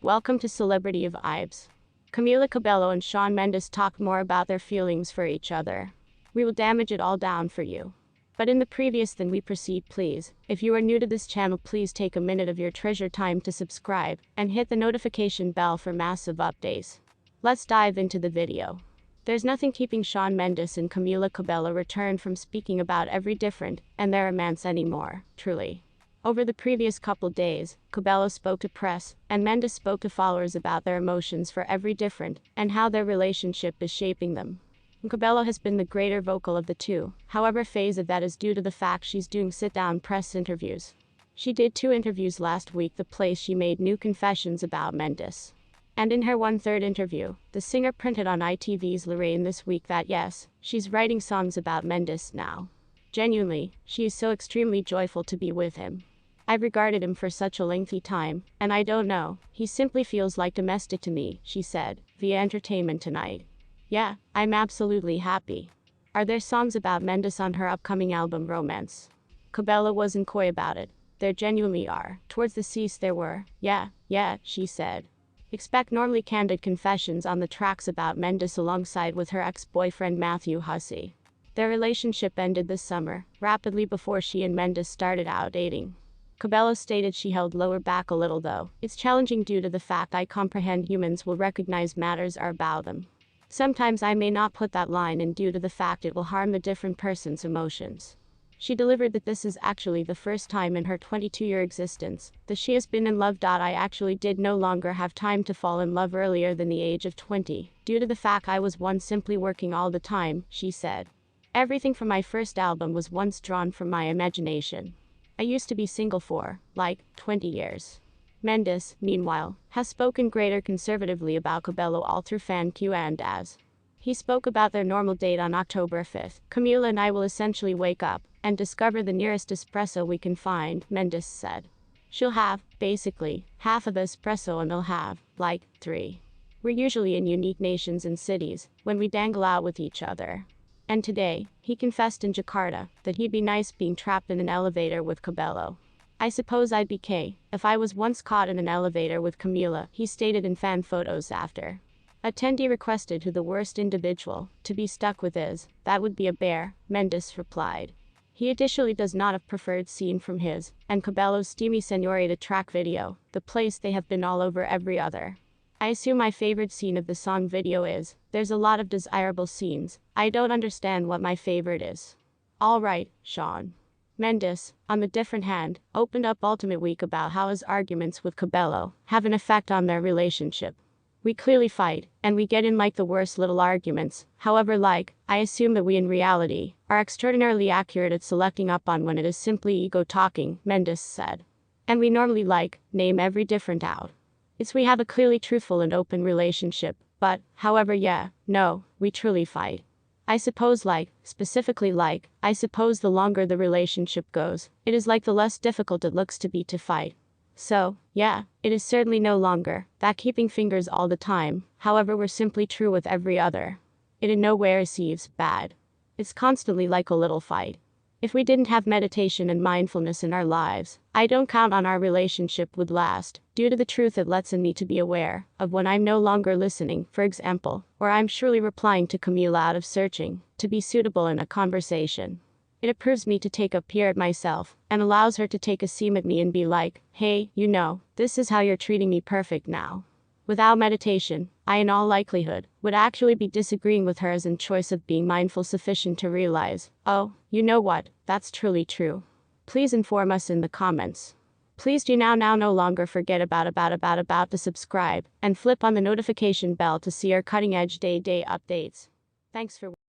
Welcome to Celebrity Vibes. Camila Cabello and Shawn Mendes talk more about their feelings for each other. We will damage it all down for you. But in the previous than we proceed, please, if you are new to this channel, please take a minute of your treasure time to subscribe and hit the notification bell for massive updates. Let's dive into the video. There's nothing keeping Shawn Mendes and Camila Cabello return from speaking about every different and their romance anymore, truly. Over the previous couple days, Cabello spoke to press, and Mendes spoke to followers about their emotions for every different, and how their relationship is shaping them. Cabello has been the greater vocal of the two, however phase of that is due to the fact she's doing sit-down press interviews. She did 2 interviews last week, the place she made new confessions about Mendes. And in her 1/3 interview, the singer printed on ITV's Lorraine this week that yes, she's writing songs about Mendes now. Genuinely, she is so extremely joyful to be with him. I've regarded him for such a lengthy time, and I don't know, he simply feels like domestic to me, she said, via Entertainment Tonight. Yeah, I'm absolutely happy. Are there songs about Mendes on her upcoming album Romance? Cabello wasn't coy about it. There genuinely are. Towards the cease there were. Yeah, she said. Expect normally candid confessions on the tracks about Mendes alongside with her ex-boyfriend Matthew Hussey. Their relationship ended this summer, rapidly before she and Mendes started out dating. Cabello stated she held lower back a little though. It's challenging due to the fact I comprehend humans will recognize matters are about them. Sometimes I may not put that line in due to the fact it will harm the different person's emotions. She delivered that this is actually the first time in her 22-year existence that she has been in love. I actually did no longer have time to fall in love earlier than the age of 20, due to the fact I was one simply working all the time, she said. Everything from my first album was once drawn from my imagination. I used to be single for, 20 years. Mendes, meanwhile, has spoken greater conservatively about Cabello all through fan Q&As. He spoke about their normal date on October 5th. Camila and I will essentially wake up and discover the nearest espresso we can find, Mendes said. She'll have, basically, half of the espresso and I'll have, 3. We're usually in unique nations and cities when we dangle out with each other. And today, he confessed in Jakarta that he'd be nice being trapped in an elevator with Cabello. I suppose I'd be K if I was once caught in an elevator with Camila, he stated in fan photos after. Attendee requested who the worst individual to be stuck with is. That would be a bear, Mendes replied. He additionally does not have preferred scene from his and Cabello's steamy Señorita track video, the place they have been all over every other. I assume my favorite scene of the song video is. There's a lot of desirable scenes. I don't understand what my favorite is. Alright, Shawn. Mendes, on the different hand, opened up Ultimate Week about how his arguments with Cabello have an effect on their relationship. We clearly fight, and we get in the worst little arguments. However, I assume that we in reality are extraordinarily accurate at selecting up on when it is simply ego talking, Mendes said. And we normally name every different out. It's we have a clearly truthful and open relationship, but, however no, we truly fight. I suppose specifically I suppose the longer the relationship goes, it is the less difficult it looks to be to fight. So, yeah, it is certainly no longer that keeping fingers all the time, however we're simply true with every other. It in nowhere seems bad. It's constantly a little fight. If we didn't have meditation and mindfulness in our lives, I don't count on our relationship would last, due to the truth it lets in me to be aware of when I'm no longer listening, for example, or I'm surely replying to Camila out of searching to be suitable in a conversation. It approves me to take a peer at myself, and allows her to take a seam at me and be hey, this is how you're treating me perfect now. Without meditation, I in all likelihood would actually be disagreeing with her as in choice of being mindful sufficient to realize, oh, you know what, that's truly true. Please inform us in the comments. Please do now no longer forget about to subscribe and flip on the notification bell to see our cutting edge day updates. Thanks for watching.